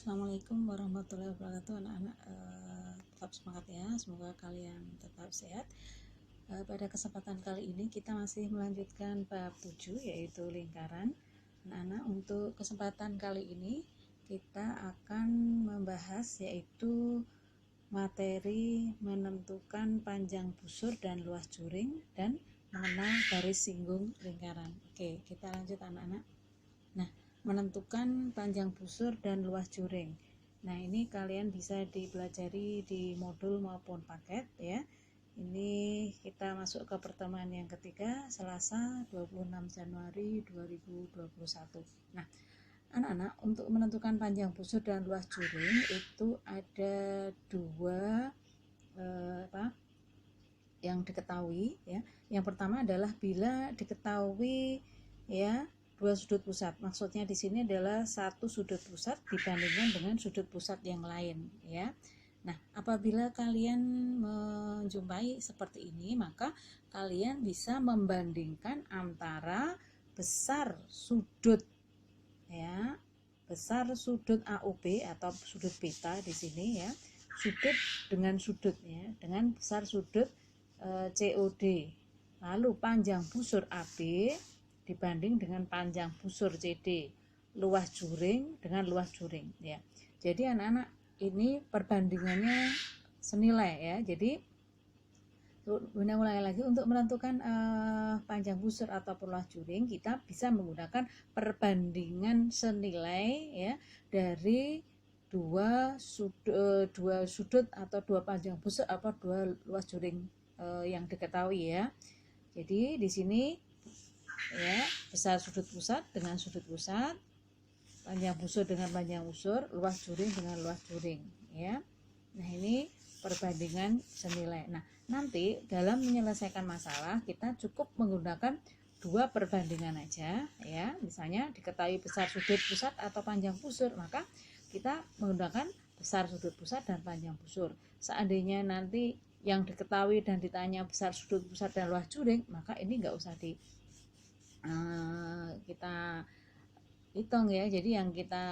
Assalamualaikum warahmatullahi wabarakatuh. Anak-anak tetap semangat ya, semoga kalian tetap sehat. Pada kesempatan kali ini kita masih melanjutkan bab 7 yaitu lingkaran. Anak-anak, untuk kesempatan kali ini kita akan membahas yaitu materi menentukan panjang busur dan luas juring dan mengenal garis singgung lingkaran. Oke, kita lanjut anak-anak. Nah, menentukan panjang busur dan luas juring. Nah, ini kalian bisa dipelajari di modul maupun paket ya. Ini kita masuk ke pertemuan yang ketiga, Selasa 26 Januari 2021. Nah, anak-anak, untuk menentukan panjang busur dan luas juring itu ada dua yang diketahui ya. Yang pertama adalah bila diketahui ya dua sudut pusat. Maksudnya di sini adalah satu sudut pusat dibandingkan dengan sudut pusat yang lain ya. Nah, apabila kalian menjumpai seperti ini, maka kalian bisa membandingkan antara besar sudut ya, besar sudut AOB atau sudut beta di sini ya, sudut dengan sudut ya, dengan besar sudut COD. Lalu panjang busur AB dibanding dengan panjang busur CD, luas juring dengan luas juring ya. Jadi anak-anak, ini perbandingannya senilai ya. Jadi ulangi lagi, untuk menentukan panjang busur ataupun luas juring kita bisa menggunakan perbandingan senilai ya dari dua sudut atau dua panjang busur atau dua luas juring yang diketahui ya. Jadi di sini ya, besar sudut pusat dengan sudut pusat, panjang busur dengan panjang busur, luas juring dengan luas juring ya. Nah, ini perbandingan senilai. Nah, nanti dalam menyelesaikan masalah kita cukup menggunakan dua perbandingan aja ya. Misalnya diketahui besar sudut pusat atau panjang busur, maka kita menggunakan besar sudut pusat dan panjang busur. Seandainya nanti yang diketahui dan ditanya besar sudut pusat dan luas juring, maka ini nggak usah kita hitung ya. Jadi yang kita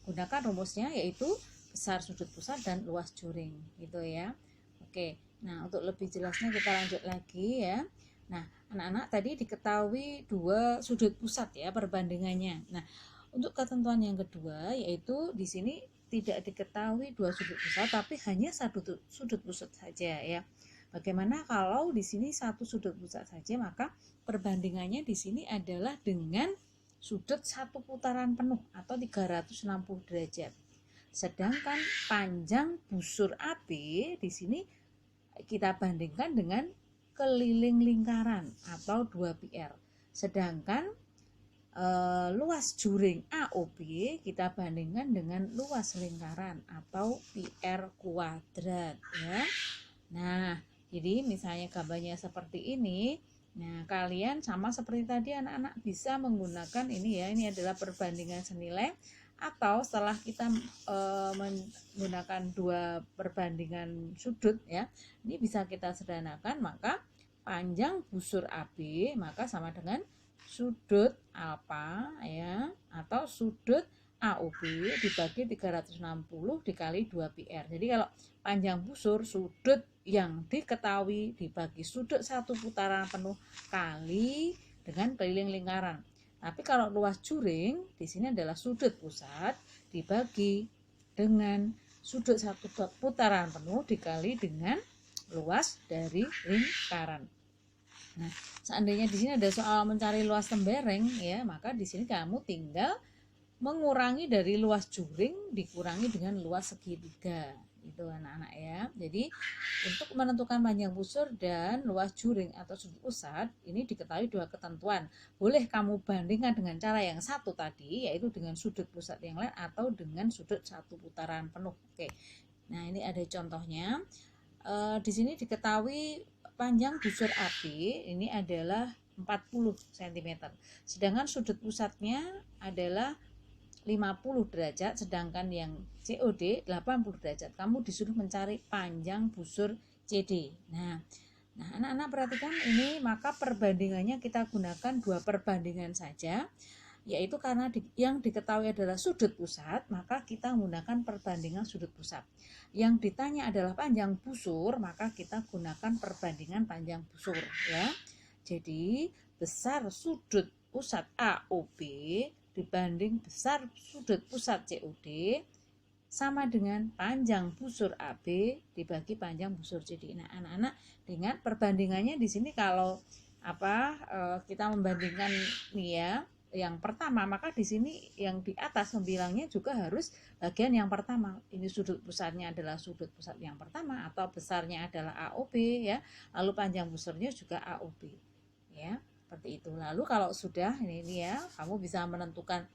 gunakan rumusnya yaitu besar sudut pusat dan luas juring gitu ya. Oke, nah untuk lebih jelasnya kita lanjut lagi ya. Nah, anak-anak, tadi diketahui dua sudut pusat ya perbandingannya. Nah, untuk ketentuan yang kedua yaitu di sini tidak diketahui dua sudut pusat tapi hanya satu sudut pusat saja ya. Bagaimana kalau di sini satu sudut pusat saja? Maka perbandingannya di sini adalah dengan sudut satu putaran penuh atau 360 derajat. Sedangkan panjang busur AB di sini kita bandingkan dengan keliling lingkaran atau 2πr. Sedangkan luas juring AOB kita bandingkan dengan luas lingkaran atau PR kuadrat ya. Nah, jadi misalnya gambarnya seperti ini. Nah, kalian sama seperti tadi anak-anak bisa menggunakan ini ya. Ini adalah perbandingan senilai, atau setelah kita menggunakan dua perbandingan sudut ya. Ini bisa kita sederhanakan, maka panjang busur AB maka sama dengan sudut alfa ya, atau sudut AOB dibagi 360 dikali 2πr. Jadi kalau panjang busur, sudut yang diketahui dibagi sudut satu putaran penuh kali dengan keliling lingkaran. Tapi kalau luas juring di sini adalah sudut pusat dibagi dengan sudut satu putaran penuh dikali dengan luas dari lingkaran. Nah, seandainya di sini ada soal mencari luas tembereng ya, maka di sini kamu tinggal mengurangi dari luas juring dikurangi dengan luas segitiga. Itu anak-anak ya. Jadi untuk menentukan panjang busur dan luas juring atau sudut pusat ini diketahui dua ketentuan. Boleh kamu bandingkan dengan cara yang satu tadi, yaitu dengan sudut pusat yang lain atau dengan sudut satu putaran penuh. Oke. Nah, ini ada contohnya. Di sini diketahui panjang busur AB ini adalah 40 cm. Sedangkan sudut pusatnya adalah 50 derajat, sedangkan yang COD 80 derajat. Kamu disuruh mencari panjang busur CD. Nah, anak-anak perhatikan ini, maka perbandingannya kita gunakan dua perbandingan saja. yaitu karena yang diketahui adalah sudut pusat, maka kita menggunakan perbandingan sudut pusat. Yang ditanya adalah panjang busur, maka kita gunakan perbandingan panjang busur ya. Jadi besar sudut pusat AOB dibanding besar sudut pusat COD sama dengan panjang busur AB dibagi panjang busur CD. Nah, anak-anak ingat perbandingannya di sini kalau kita membandingkan nih ya, yang pertama, maka di sini yang di atas membilangnya juga harus bagian yang pertama. Ini sudut pusatnya adalah sudut pusat yang pertama atau besarnya adalah AOB ya. Lalu panjang busurnya juga AOB. Ya, seperti itu. Lalu kalau sudah ini ya, kamu bisa menentukan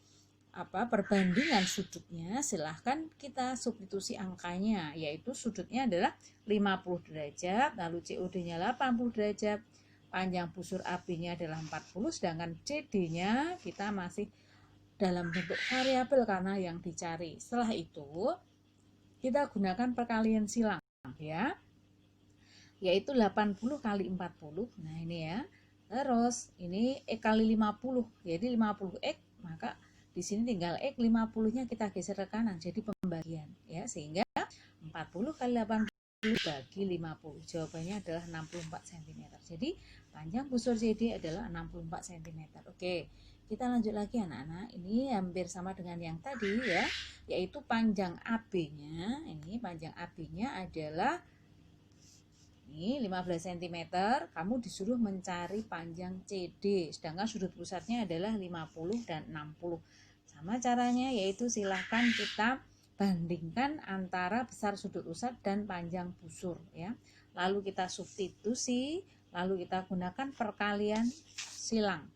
perbandingan sudutnya, silahkan kita substitusi angkanya, yaitu sudutnya adalah 50 derajat, lalu COD-nya 80 derajat, panjang busur AB-nya adalah 40, sedangkan CD-nya kita masih dalam bentuk variabel karena yang dicari. Setelah itu kita gunakan perkalian silang ya, yaitu 80 kali 40. Nah ini ya, terus ini X kali 50, jadi 50X, maka di sini tinggal X 50-nya kita geser ke kanan, jadi pembagian ya, sehingga 40 kali 80 bagi 50, jawabannya adalah 64 cm. Jadi panjang busur CD adalah 64 cm. Oke, kita lanjut lagi anak-anak. Ini hampir sama dengan yang tadi ya, yaitu panjang AB-nya. Ini panjang AB-nya adalah ini 15 cm, kamu disuruh mencari panjang CD, sedangkan sudut pusatnya adalah 50 dan 60. Sama caranya, yaitu silahkan kita bandingkan antara besar sudut pusat dan panjang busur ya. Lalu kita substitusi, lalu kita gunakan perkalian silang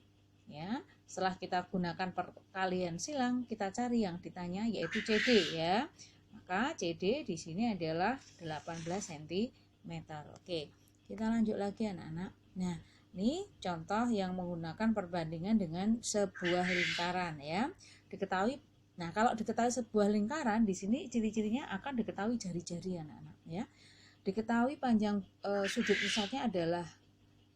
ya. Setelah kita gunakan perkalian silang, kita cari yang ditanya yaitu CD ya. Maka CD di sini adalah 18 cm. Oke, kita lanjut lagi anak-anak. Nah, ini contoh yang menggunakan perbandingan dengan sebuah lingkaran ya. Diketahui, nah kalau diketahui sebuah lingkaran, di sini ciri-cirinya akan diketahui jari-jari anak-anak ya. Diketahui panjang sudut pusatnya adalah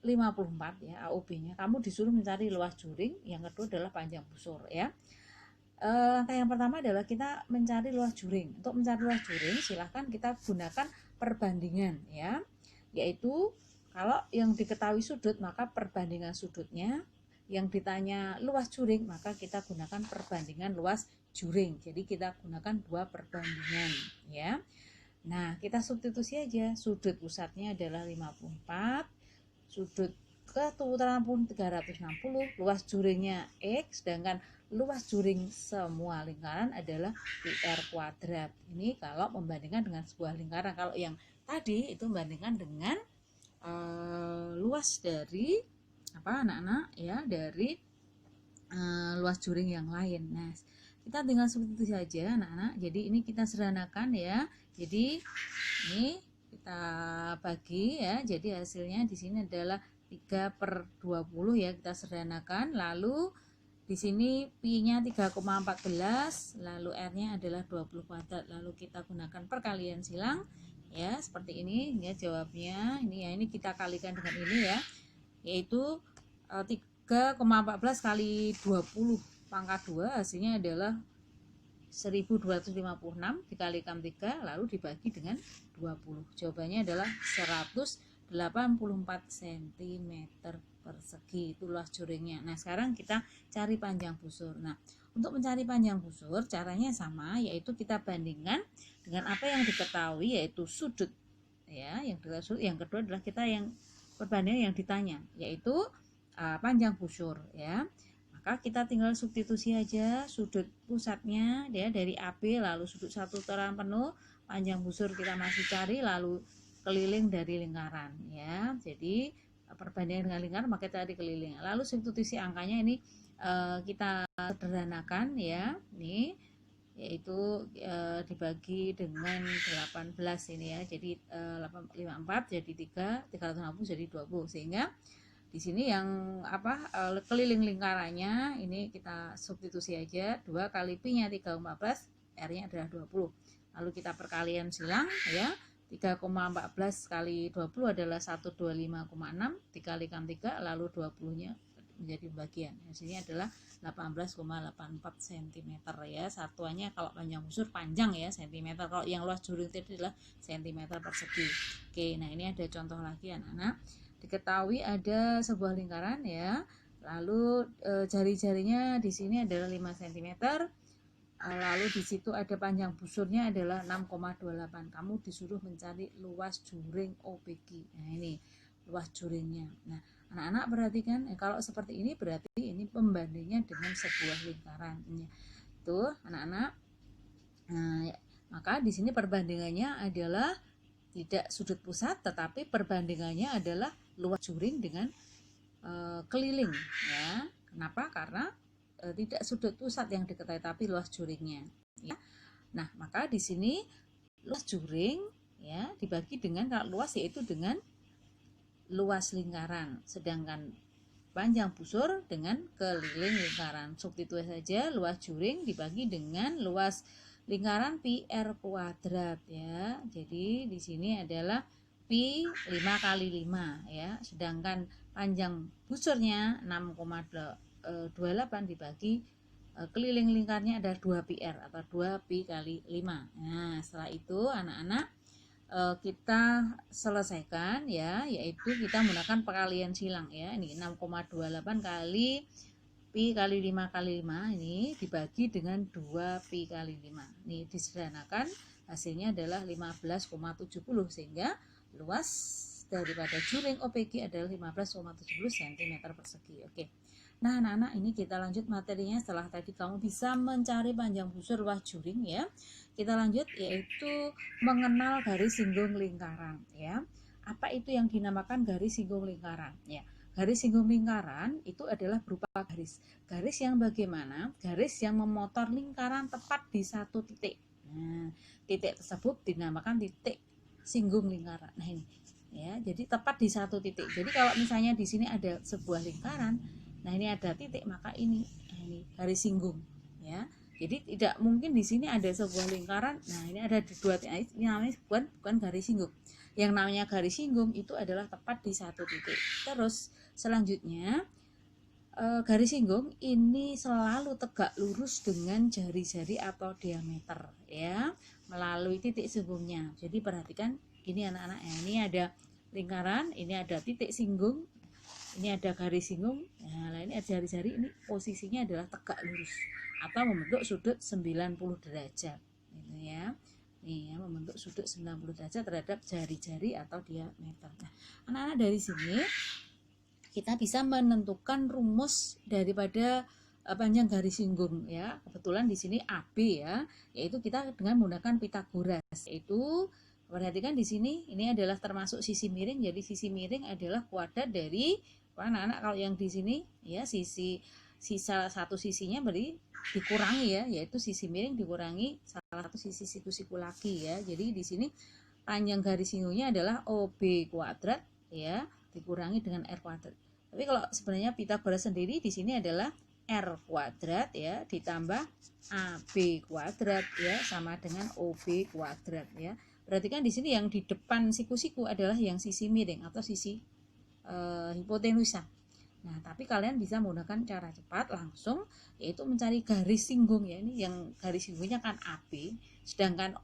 54 ya, AOB-nya. Kamu disuruh mencari luas juring, yang kedua adalah panjang busur ya. Langkah yang pertama adalah kita mencari luas juring. Untuk mencari luas juring, silahkan kita gunakan perbandingan ya, yaitu kalau yang diketahui sudut, maka perbandingan sudutnya. Yang ditanya luas juring, maka kita gunakan perbandingan luas juring. Jadi kita gunakan dua perbandingan ya. Nah, kita substitusi aja. Sudut pusatnya adalah 54, sudut keturunan pun 360, luas juringnya X, sedangkan luas juring semua lingkaran adalah PR kuadrat. Ini kalau membandingkan dengan sebuah lingkaran. Kalau yang tadi itu membandingkan dengan luas dari anak-anak ya, dari luas juring yang lain. Nah, kita tinggal substitusi saja anak-anak. Jadi ini kita sederhanakan ya. Jadi ini kita bagi ya. Jadi hasilnya di sini adalah 3/20 ya, kita sederhanakan. Lalu di sini pi-nya 3,14, lalu R-nya adalah 20 kuadrat. Lalu kita gunakan perkalian silang ya, seperti ini ya jawabnya. Ini kita kalikan dengan ini ya, yaitu 3,14 kali 20 pangkat 2, hasilnya adalah 1256 dikalikan 3 lalu dibagi dengan 20. Jawabannya adalah 184 cm persegi, itu luas juringnya. Nah, sekarang kita cari panjang busur. Nah, untuk mencari panjang busur caranya sama, yaitu kita bandingkan dengan apa yang diketahui yaitu sudut ya. Yang kedua adalah kita yang perbandingan yang ditanya, yaitu panjang busur ya. Maka kita tinggal substitusi aja sudut pusatnya ya dari AB, lalu sudut satu terang penuh, panjang busur kita masih cari, lalu keliling dari lingkaran ya. Jadi perbandingan dengan lingkaran maka kita cari keliling. Lalu substitusi angkanya ini kita sederhanakan ya. Ini yaitu dibagi dengan 18 ini ya. Jadi 54 jadi 360 jadi 20, sehingga di sini yang keliling lingkarannya ini kita substitusi aja, 2 kali pi-nya 3,14, R-nya adalah 20. Lalu kita perkalian silang ya. 3,14 kali 20 adalah 125,6, dikalikan 3 lalu 20-nya menjadi pembagian. Di sini adalah 18,84 cm ya. Satuannya kalau panjang busur panjang ya cm. Kalau yang luas juring itu adalah cm persegi. Oke, nah ini ada contoh lagi anak-anak. Diketahui ada sebuah lingkaran ya. Lalu jari-jarinya di sini adalah 5 cm. Lalu di situ ada panjang busurnya adalah 6,28. Kamu disuruh mencari luas juring OPG. Nah, ini luas juringnya. Nah, anak-anak perhatikan, kalau seperti ini berarti ini pembandingnya dengan sebuah lingkaran. Tuh, anak-anak. Nah, maka di sini perbandingannya adalah tidak sudut pusat, tetapi perbandingannya adalah luas juring dengan keliling ya. Kenapa? Karena tidak sudut pusat yang diketahui tapi luas juringnya ya. Nah, maka di sini luas juring ya dibagi dengan, kalau luas yaitu dengan luas lingkaran, sedangkan panjang busur dengan keliling lingkaran. Substitusi saja luas juring dibagi dengan luas lingkaran pi r kuadrat ya. Jadi di sini adalah pi 5 kali 5 ya, sedangkan panjang busurnya 6,28 dibagi keliling lingkarnya ada 2 pi r atau 2 pi kali 5. Nah, setelah itu anak-anak kita selesaikan ya, yaitu kita menggunakan perkalian silang ya. Ini 6,28 kali pi kali 5 kali 5 ini dibagi dengan 2 pi kali 5. Ini disederhanakan, hasilnya adalah 15,70 sehingga luas daripada juring OPG adalah 15,70 cm persegi. Oke. Nah, anak-anak, ini kita lanjut materinya. Setelah tadi kamu bisa mencari panjang busur luas juring ya. Kita lanjut yaitu mengenal garis singgung lingkaran ya. Apa itu yang dinamakan garis singgung lingkaran ya? Garis singgung lingkaran itu adalah berupa garis yang bagaimana? Garis yang memotor lingkaran tepat di satu titik. Nah, titik tersebut dinamakan titik singgung lingkaran. Nah, ini ya, jadi tepat di satu titik. Jadi kalau misalnya di sini ada sebuah lingkaran, nah ini ada titik, maka ini garis singgung ya. Jadi tidak mungkin di sini ada sebuah lingkaran, nah ini ada dua titik, ini namanya bukan garis singgung. Yang namanya garis singgung itu adalah tepat di satu titik. Terus selanjutnya garis singgung ini selalu tegak lurus dengan jari-jari atau diameter ya, melalui titik singgungnya. Jadi perhatikan gini anak-anak, ini ada lingkaran, ini ada titik singgung, ini ada garis singgung. Nah, ini ada jari-jari, ini posisinya adalah tegak lurus atau membentuk sudut 90 derajat gitu ya. Nih ya, membentuk sudut 90 derajat terhadap jari-jari atau diameter. Nah, anak-anak, dari sini kita bisa menentukan rumus daripada panjang garis singgung ya. Kebetulan di sini AB ya, yaitu kita dengan menggunakan Pitagoras. Yaitu perhatikan di sini ini adalah termasuk sisi miring. Jadi sisi miring adalah kuadrat dari anak-anak, kalau yang di sini ya sisa satu sisinya berarti dikurangi ya, yaitu sisi miring dikurangi salah satu sisi siku-siku lagi ya. Jadi di sini panjang garis singgungnya adalah OB kuadrat ya dikurangi dengan R kuadrat. Tapi kalau sebenarnya Pitagoras sendiri di sini adalah R kuadrat ya ditambah AB kuadrat ya sama dengan OB kuadrat ya. Perhatikan di sini yang di depan siku-siku adalah yang sisi miring atau sisi hipotenusa. Nah, tapi kalian bisa menggunakan cara cepat langsung, yaitu mencari garis singgung ya. Ini yang garis singgungnya kan AB, sedangkan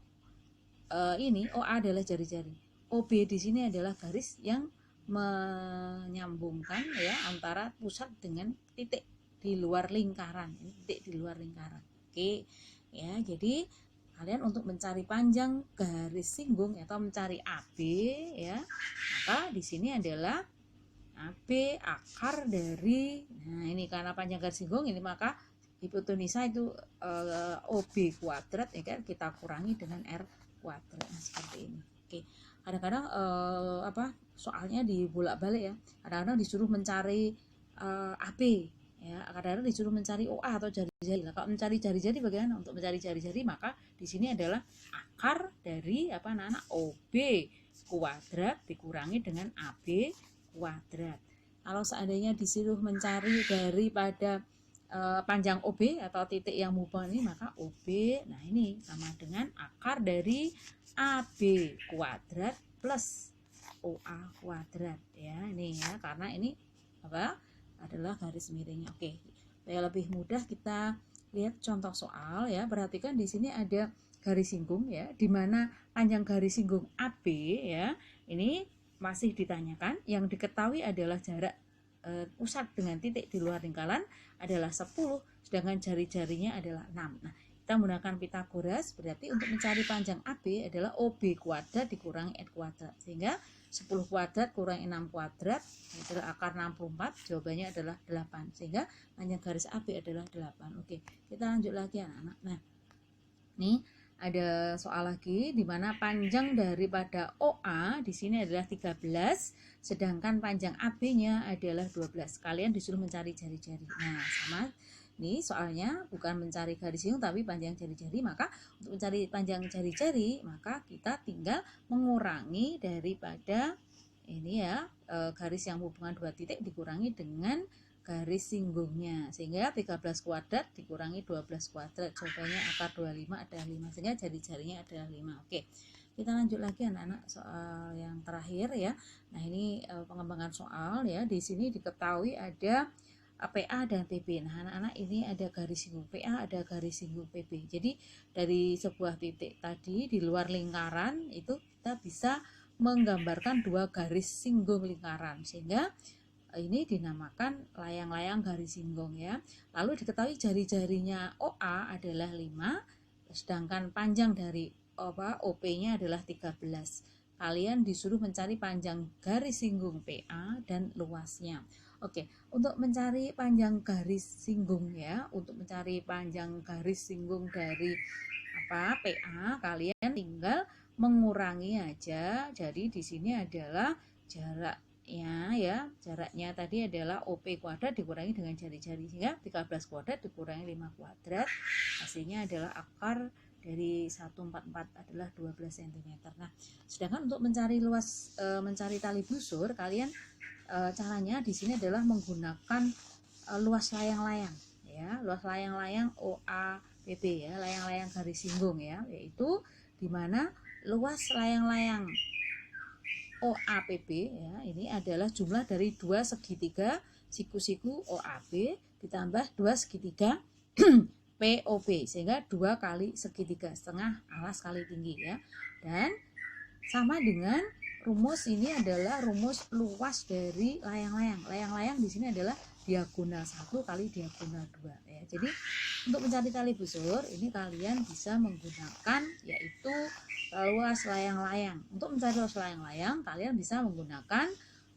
ini OA adalah jari-jari. OB di sini adalah garis yang menyambungkan ya antara pusat dengan titik di luar lingkaran. Ini titik di luar lingkaran. Oke. Ya, jadi kalian untuk mencari panjang garis singgung atau mencari AB ya, maka di sini adalah AB akar dari, nah ini karena panjang garis singgung ini maka hipotenusa itu OB kuadrat ya kan, kita kurangi dengan R kuadrat. Nah, seperti ini. Oke. Kadang-kadang soalnya dibolak-balik ya. Kadang-kadang disuruh mencari AB ya, kadang-kadang disuruh mencari OA atau jari-jari. Nah, kalau mencari jari-jari bagaimana? Untuk mencari jari-jari maka di sini adalah akar dari anak-anak OB kuadrat dikurangi dengan AB kuadrat. Kalau seandainya disuruh mencari daripada panjang OB atau titik yang mubeng ini, maka OB nah ini sama dengan akar dari AB kuadrat plus OA kuadrat ya. Ini ya, karena ini adalah garis miringnya. Oke, supaya lebih mudah kita lihat contoh soal ya. Perhatikan di sini ada garis singgung ya, di mana panjang garis singgung AB ya. Ini masih ditanyakan, yang diketahui adalah jarak pusat dengan titik di luar lingkaran adalah 10, sedangkan jari-jarinya adalah 6. Nah, kita menggunakan Pitagoras, berarti untuk mencari panjang AB adalah OB kuadrat dikurangi N kuadrat, sehingga 10 kuadrat kurangi 6 kuadrat adalah akar 64, jawabannya adalah 8, sehingga panjang garis AB adalah 8. Oke, kita lanjut lagi anak-anak. Nah, ini ada soal lagi di mana panjang daripada OA di sini adalah 13, sedangkan panjang AB-nya adalah 12. Kalian disuruh mencari jari-jari. Nah, sama ini soalnya bukan mencari garis singgung tapi panjang jari-jari, maka untuk mencari panjang jari-jari maka kita tinggal mengurangi daripada ini ya, garis yang hubungan dua titik dikurangi dengan garis singgungnya, sehingga 13 kuadrat dikurangi 12 kuadrat, jawabannya akar 25 adalah 5, sehingga jari-jarinya adalah 5. Oke, kita lanjut lagi anak-anak, soal yang terakhir ya. Nah, ini pengembangan soal ya. Di sini diketahui ada PA dan PB. Nah, anak-anak, ini ada garis singgung PA, ada garis singgung PB. Jadi dari sebuah titik tadi di luar lingkaran itu kita bisa menggambarkan dua garis singgung lingkaran, sehingga ini dinamakan layang-layang garis singgung ya. Lalu diketahui jari-jarinya OA adalah 5, sedangkan panjang dari OP-nya adalah 13. Kalian disuruh mencari panjang garis singgung PA dan luasnya. Oke, untuk mencari panjang garis singgung ya, untuk mencari panjang garis singgung dari PA, kalian tinggal mengurangi aja. Jadi di sini adalah jaraknya tadi adalah OP kuadrat dikurangi dengan jari-jari, sehingga 13 kuadrat dikurangi 5 kuadrat, hasilnya adalah akar dari 144 adalah 12 cm. Nah, sedangkan untuk mencari luas, mencari tali busur, kalian caranya di sini adalah menggunakan luas layang-layang ya, luas layang-layang OAPB ya, layang-layang garis singgung ya, yaitu di mana luas layang-layang OAPB ya, ini adalah jumlah dari dua segitiga siku-siku OAB ditambah dua segitiga POB, sehingga 2 kali segitiga setengah alas kali tinggi ya. Dan sama dengan rumus ini adalah rumus luas dari layang-layang. Layang-layang di sini adalah diagonal 1 kali diagonal 2 ya. Jadi untuk mencari tali busur ini kalian bisa menggunakan yaitu luas layang-layang. Untuk mencari luas layang-layang kalian bisa menggunakan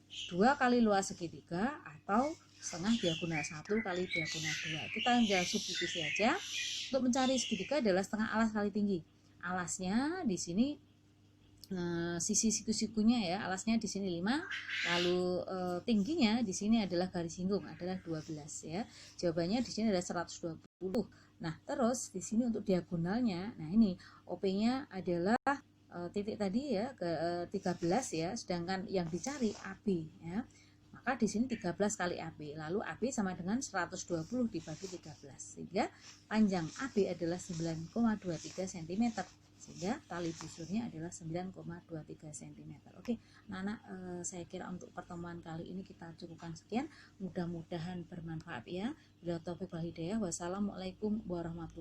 2 kali luas segitiga atau setengah diagonal 1 kali diagonal 2. Kita tinggal substitusi aja. Untuk mencari segitiga adalah setengah alas kali tinggi. Alasnya di sini sisi siku-sikunya ya, alasnya di sini 5, lalu tingginya di sini adalah garis singgung adalah 12 ya. Jawabannya di sini adalah 120. Nah, terus di sini untuk diagonalnya, nah ini OP-nya adalah titik tadi ya, ke 13 ya, sedangkan yang dicari AB ya. Maka di sini 13 kali AB, lalu AB sama dengan 120 dibagi 13, sehingga panjang AB adalah 9,23 cm, sehingga tali busurnya adalah 9,23 cm. Oke, anak-anak, saya kira untuk pertemuan kali ini kita cukupkan sekian. Mudah-mudahan bermanfaat ya. Bila taufik wal hidayah. Wassalamualaikum warahmatullahi wabarakatuh.